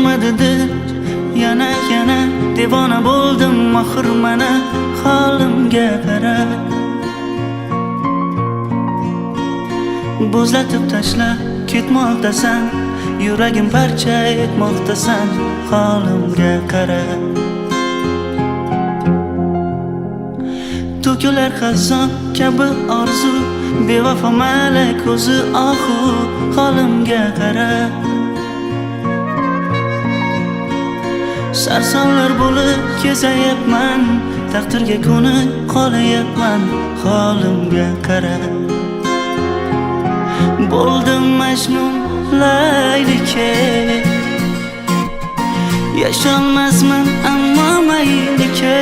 bo'lmadi yana devona bo'ldim oxir mana holimga qara. Bo'zlatib tashlab ketmoqdasan, yuragim parcha etmoqdasan, holimga qara. To'kilar xazon kabi orzu, bevafo malak ko'zi ohu, holimga qara. Sarsonlar bo'lib kezayapman, taqdirga ko'nib qolayapman, holimga qara. Bo'ldim Majnun Laylike, yasholmasman ammo maylike.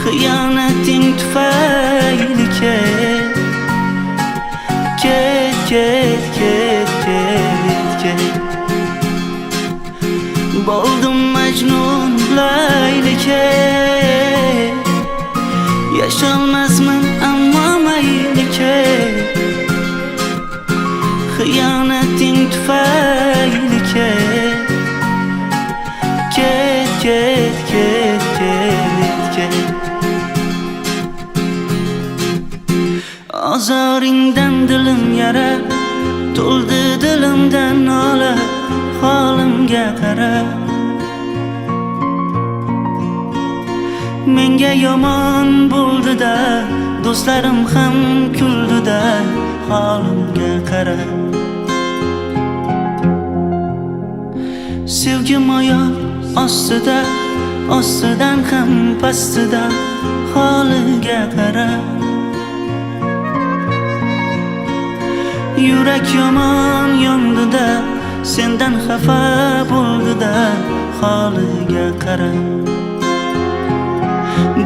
Xiyonating tufayli ket, ket, ket, ket, ket, ket. Bo'ldim Majnun Laylike, yasholmasman ammo maylike. Xiyonating tufayli ket, ket, ket, ket, ket, ket. Ozoringdan dilim yara, to'ldi dilimdan nola, holimga qara. Menga yomon bo'ldi-da, do'stlarim ham kuldi-da, holimga qara. Sevgim oyoq ostida, ostidan ham pastida, holiga qara. Yurak yomon yondi-da, sendan xafa bo'ldi-da, holiga qara.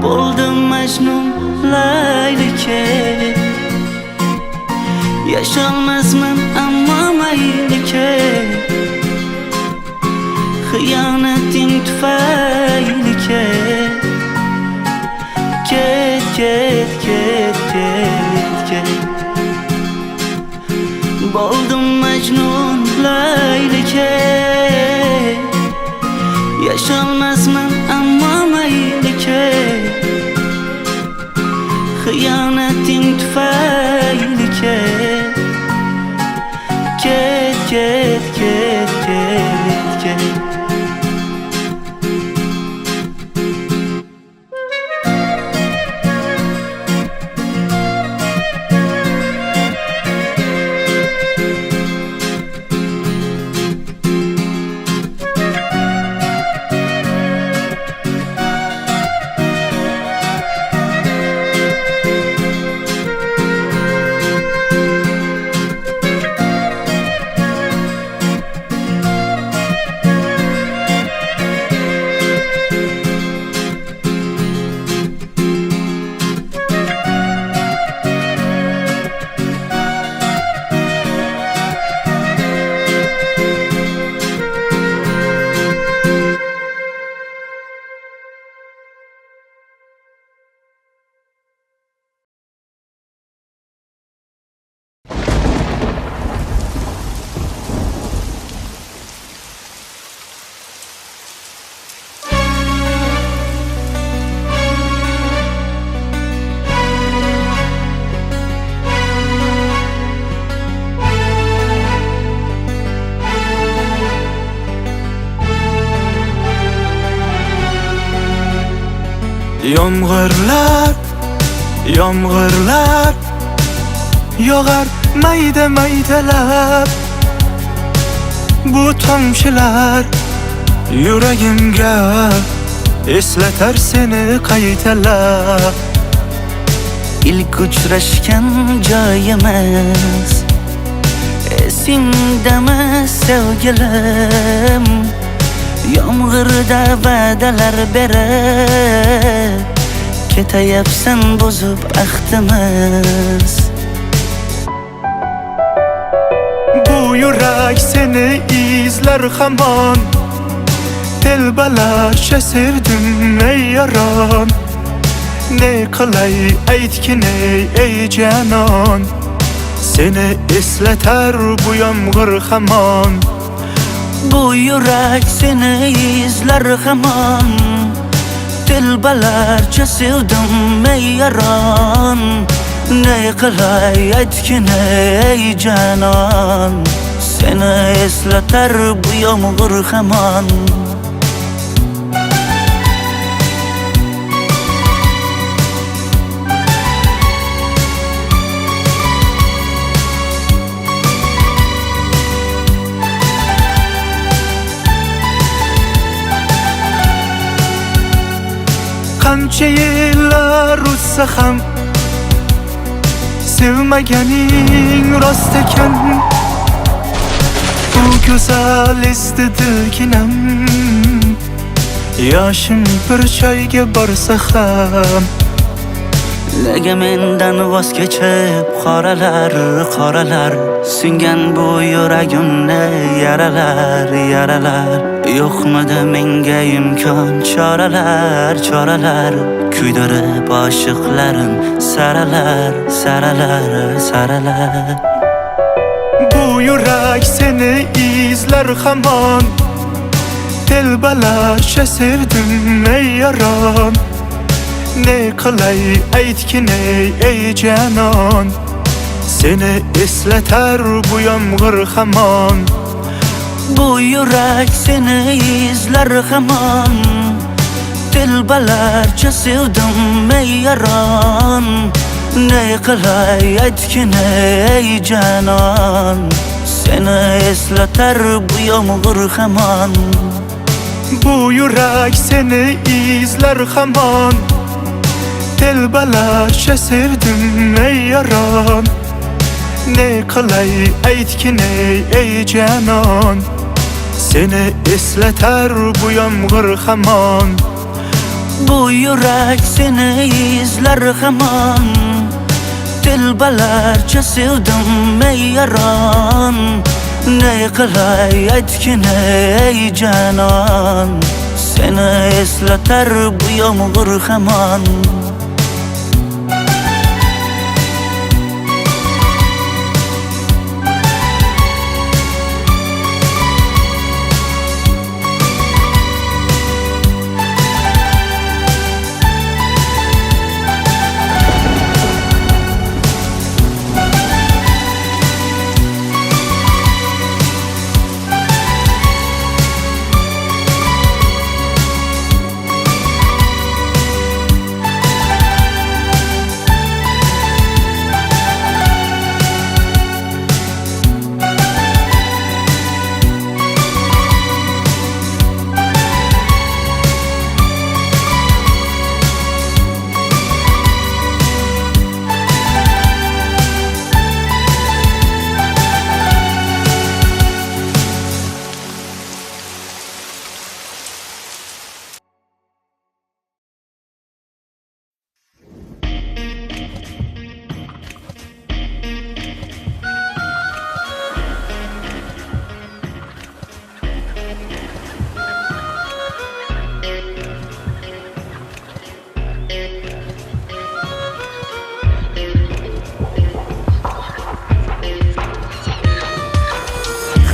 Bo'ldim Majnun Laylike, yasholmasman ammo maylike. Xiyonating tufayli ket, ket, ket, ket, ket, ket. Bo'ldim Majnun Laylike, yasholmasman ammo maylike. Xiyonating tufayli ket, ket, ket, ket, ket, ket. Yomg'irlar, yomg'irlar yog'ar mayda maydalab. Bu tomchilar yuragimga eslatar seni qaytalab. İlk uchrashgan joyimiz esingdami sevgilim? Yomg'irda va'dalar berib ketayapsan buzib ahdimiz. Bu yurak seni izlar hamon, telbalarcha sevdim ey yaron. Ne qilay aytgin ey janon, seni eslatar bu yomg'ir hamon. Bu yurak seni izler hamon. Dilbalarcha sevdim ey yaron. Ne qilay aytgin ey janon. Seni eslatar bu yomg'ir hamon. Qancha yillar o'tsa ham sevmaganing rost ekan. Bu go'zal esdi dilginam. Yoshim bir joyga borsa ham Nega mendan voz kechib qoralar qoralar singan bu yuragimni yaralar yaralar. Yo'qmidi menga imkon choralar choralar kuydirib oshiqlarim saralar saralar saralar. Bu yurak seni izler hamon. Telbalarcha sevdim ey yaron. Ne qilay aytgin ey janon. Seni eslatar bu yomg'ir hamon. Bu yurak seni izler hamon. Dilbalarcha sevdim ey yaron. Ne qilay aytgin ey janon. Seni eslatar bu yomg'ir hamon. Bu yurak seni izler hamon. Telbalarcha sevdim ey yaron. Ne qilay aytgin ey janon. Seni eslatar bu yomg'ir hamon. Bu yurak seni izler hamon. Dilbalarcha sevdim ey yaron. Ne qilay aytgin ey janon. Seni eslatar bu yomg'ir hamon.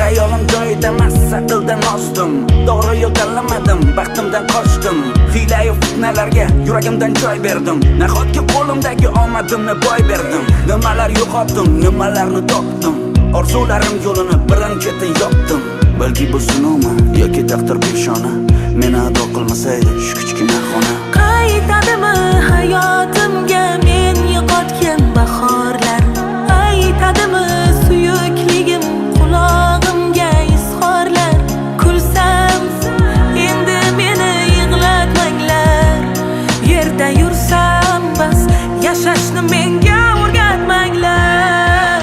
Hayolim joyida massa qildan osdim. To'g'ri yo'l tanlamadim, baxtimdan qochdim. Hiyla-yu fitnalarga yuragimdan joy berdim. Nahotki qo'limdagi omadimni boy berdim. Nimalar yo'qotdim, nimalarni topdim. Orzularim yo'lini birin-ketin yopdim. Balki bu sinuvmi yoki taqdir peshona. Meni ado qilmasaydi shu kichkina xona. Qaytadimi hayotimga men yo'qotgan bahorlar? Aytadimi suyukligim qulog'imga izhorlar? Kulsam endi meni yig'latmanglar. Yerda yursam bas yashashni menga o'rgatmanglar.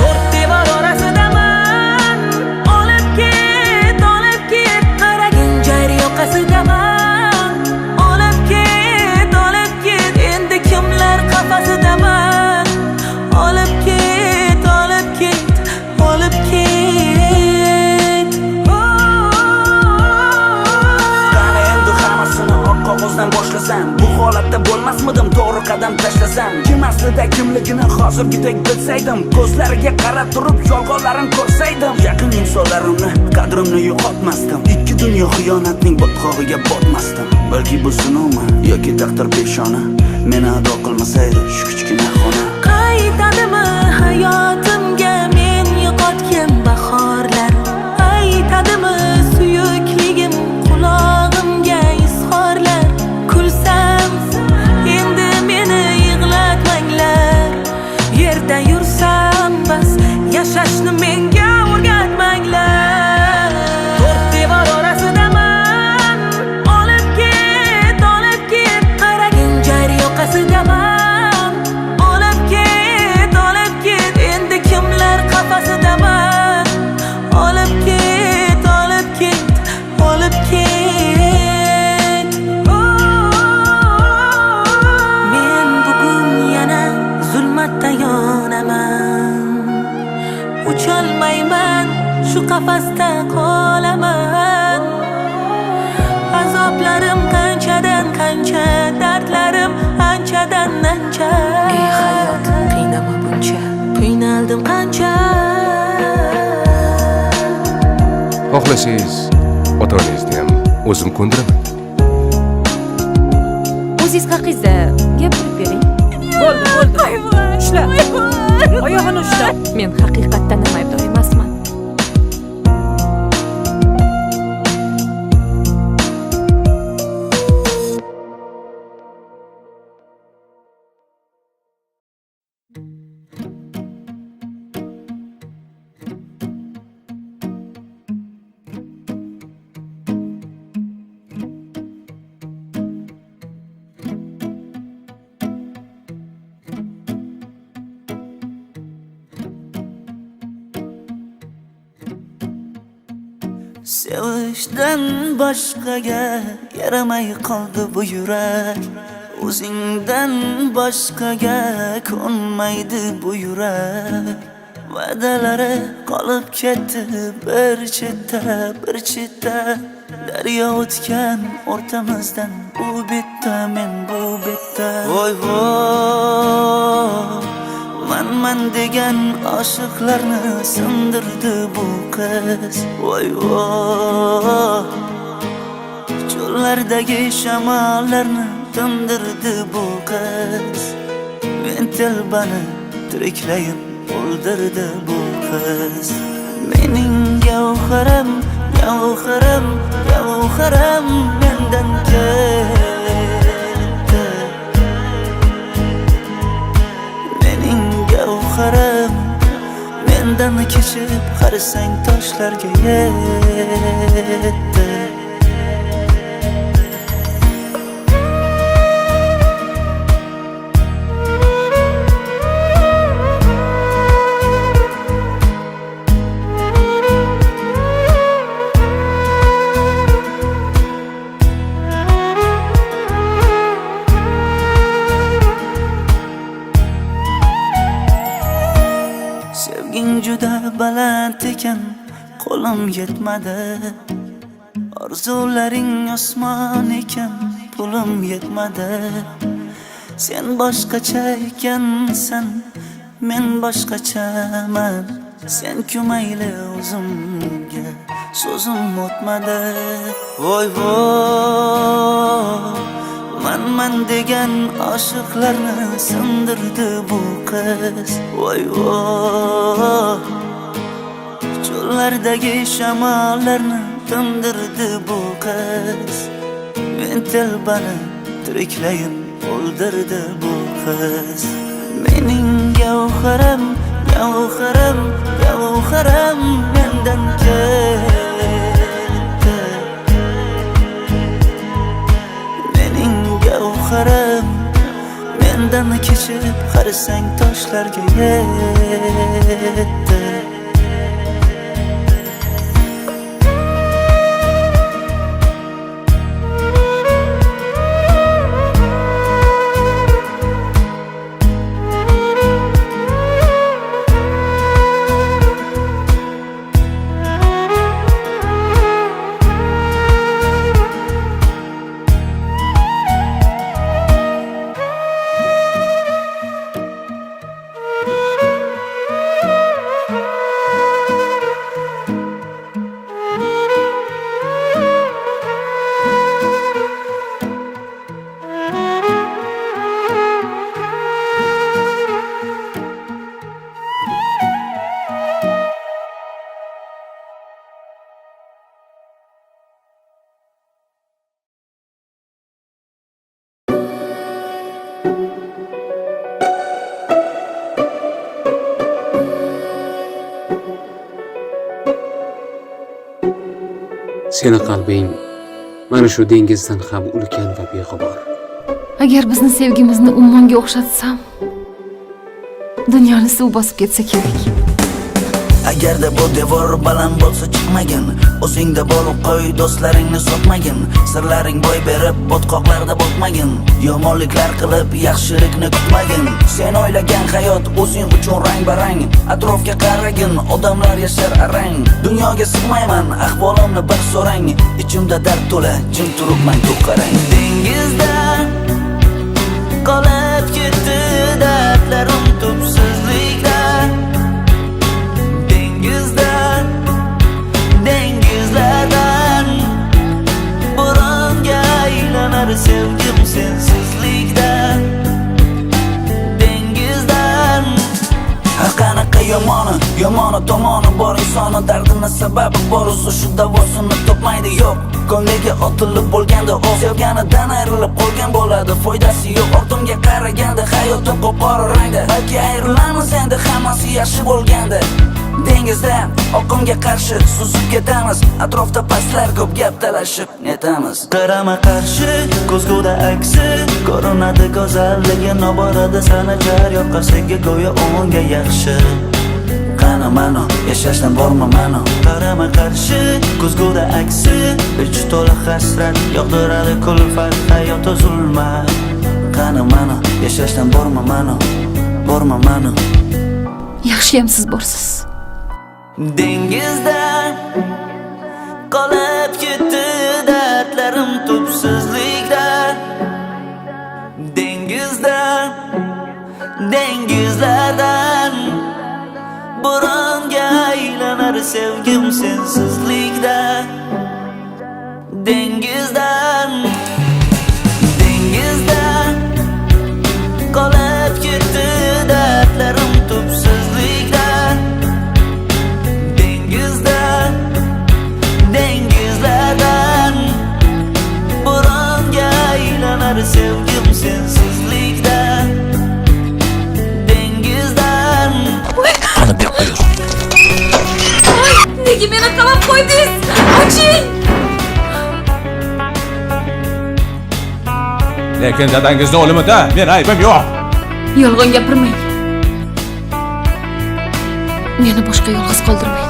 To'rt devor orasidaman, olib ket qaragin jar yoqasidaman. Olib ket endi kimlar qafasidaman. Olib ket Qani endi hammasini oq qog'ozdan boshlasam, bu holatda bo'lmasmidim to'g'ri qadam tashlasam. bilmasdan kim aslida kimligini hozirgidek bilsaydim, ko'zlariga qarab turib yolg'onlarini ko'rsaydim, yaqin insonlarimni qadrimni yo'qotmasdim, ikki dunyo xiyonatning botqog'iga botmasdim. Balki bu sinovmi yoki taqdir peshona meni ado qilmasaydi shu kichkina xona. Qaytadimi hayotimga men yo'qotgan bahorlar? Aytadimi suyukligim qulog'imga izhorlar? Kulsam endi meni yig'latmanglar, yerda yursam bas yashashni menga o'rgatmanglar. To'rt devor orasidaman, olib ket qaragin jar yoqasidaman, olib ket endi kimlar qafasidaman, olib ket men bugun yana zulmatda yonaman, ucholmayman shu qafasda qolaman. Azoblarim qanchadan qancha, dardlarim anchadan ancha. Ey hayot, qiynama buncha, qiynaldim qancha. Xohlasangiz ota-onangizni ham o'zim ko'ndiraman. O'zingiz haqingizda gapirib bering. Bo'ldi. Ushla. Oyog'ini ushla. Men haqiqatdan ham aybdor emasman. Sevishdan boshqaga yaramay qoldi bu yurak, o'zingdan boshqaga ko'nmaydi bu yurak. Va'dalari qolib ketdi bir chetda, daryo o'tgan o'rtamizdan u bitta men bu bitta. Voy man degan oshiqlarni sindirdi bu qiz. Voy cho'llardagi shamollarni tindirdi bu qiz. Men telbani tiriklayin o'ldirdi bu qiz. Mening gavharim mendan ketdi. Mening gavharim mendan kechib qarasang toshlarga yetdi. Juda baland ekan, qo'lim yetmadi. Orzularing osmon ekan, pulim yetmadi. Sen boshqacha ekansan, men boshqachaman. Sen kumayli o'zimga so'zim o'tmadi. Voy man degan oshiqlarni sindirdi bu qiz. Voy cho'llardagi shamollarni tindirdi bu qiz. Men telbani tiriklayin o'ldirdi bu qiz. Mening gavharim mendan ketdi. Mening gavharim mendan kechib qarasang toshlarga yetdi. Seni qalbing mana shu dengizdan ham ulkan va beg'ubor. Agar bizni sevgimizni ummonga o'xshatsam, dunyoni suv bosib ketsa kerak. Agarda bu devor baland bo'lsa chiqmagin, o'zingda bo'lib qo'y, do'stlaringni sotmagin, sirlaring boy berib botqoqlarda botmagin, yomonliklar qilib yaxshilikni kutmagin. Sen o'ylagan hayot o'zing uchun rang-barang, atrofga qaragin, odamlar yashar arang. Dunyoga sig'mayman, ahvolimni bir so'rang, ichimda dard to'la, jim turibman ko'p qarang. Dengizdan qolib ketdi dardlarim tubsizlikda. Dengizlardan bo'ronga aylanar sevgim sensizlikda. Dengizdan har qanaqa yomoni tomoni bor insonni dardini sababi bor, o'zi shu davosini topmaydi. Yo'q, ko'ngliga otilib bo'lganda o sevganidan ayrilib qolgan bo'ladi, foydasi yo'q. Ortimga qaraganda hayotim qop-qora rangda, balki ayrilamiz endi hammasi yaxshi bo'lganda. Dengizda oqimga qarshi suzib ketamiz, atrofda pastlar ko'p gap talashib netamiz. Qarama qarshi ko'zguda aksi ko'rinadi, go'zalligi noborada sana jar yoqasiga go'yo o'nga yaxshi. Qani mano yashashdan borma mano. Qarama qarshi ko'zguda aksi ich to'la hasrat yog'diradi kulfat hayot zulmat. Qani mano yashashdan borma mano. Yaxshiyam siz borsiz. Dengizdan qolib ketdi dardlarim tubsizlikda. Dengizlardan bo'ronga aylanar sevgim sensizlikda. Dengizdan qolib ketdi dardlarim tubsizlikda. Dengizlardan bo'ronga aylanar sevgim sensizlikda. Dengizdan qani deb qo'yur. Nega meni qamab qo'ydingiz? Oching! Lekin dadangizni o'limida men aybim yo'q. Yolg'on gapirmang. Meni boshqa yolg'iz qoldirmang.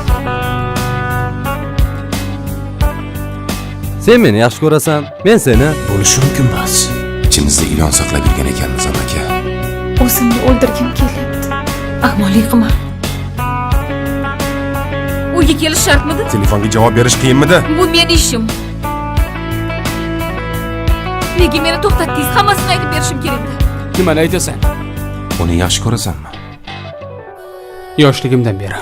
Sen meni yaxshi ko'rasan, men seni. Bo'lishi mumkin emas. Ichimizda ilon saqlab yurgan ekanmiz, aka. O'zimni o'ldirgim kelyapti. Ahmoqlik qilma. Uyga kelish shartmidi? Telefonga javob berish qiyinmidi? Bu meni ishim. Nega meni to'xtatdingiz? Hammasini aytib berishim kerakdi. Nimani aytasan? Uni yaxshi ko'rasanmi? Yoshligimdan beri.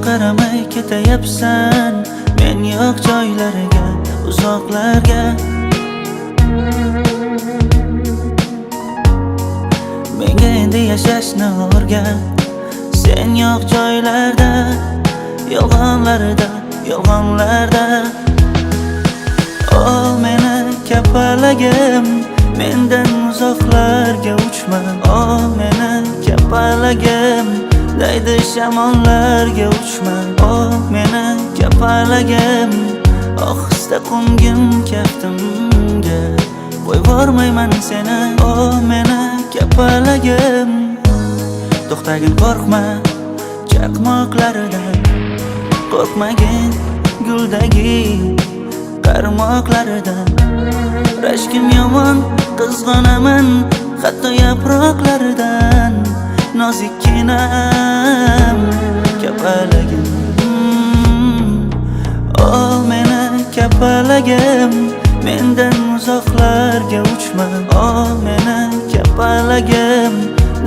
Qaramay ketayapsan men yo'q joylarga, uzoqlarga. Menga endi yashashni o'rgan. Sen yo'q joylarda, yolg'onlarda. O meni kapalagim, mendan uzoqlarga uchma. O meni kapalagim, daydi shamonlarga uchma. O meni kapalagim, ohista qo'ngim kaftimga. Qo'yvormayman seni, o meni kapalagim. To'xtagin, qo'rqma chaqmoqlaridan, qo'rqmagin guldagi qarmoqlaridan. Rashkim yomon, qizg'onaman hatto yaproqlaridan. Nozikkinam kapalagim, o meni kapalagim, mendan uzoqlarga uchma. O meni kapalagim,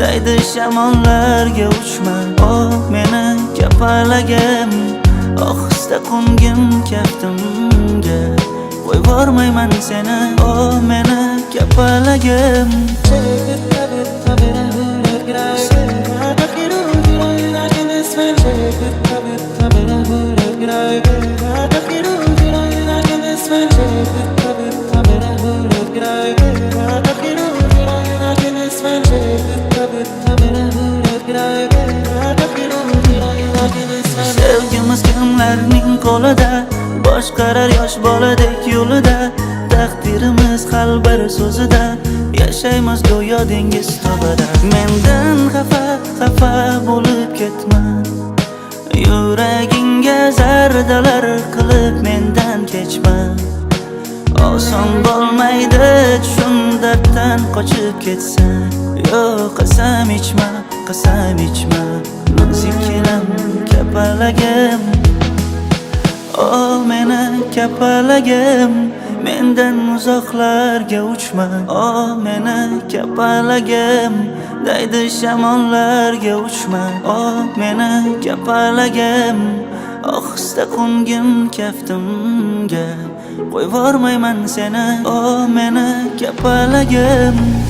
daydi shamonlarga uchma. O meni kapalagim, ohista qo'ngim kaftimga. Qo'yvormayman seni, o meni kapalagim. Sevgimiz kimlarning qo'lida, boshqarar yosh boladek yo'lida. Taqdirimiz hal bir so'zida, yashaymiz go'yo dengiz tubida. Mendan xafa bo'lib ketma, yuragingga zardalar qilib mendan kechma. Oson bo'lmaydi tushun darddan qochib ketsan. Yo'q, qasam ichma, nozikinam kapalagim. Oh meni kapalagim, mendan uzoqlarga uchma. Oh meni kapalagim, daydi shamollarga uchma. Oh meni kapalagim, ohista qo'ngin kaftimga, qo'yvormayman seni. Oh meni kapalagim.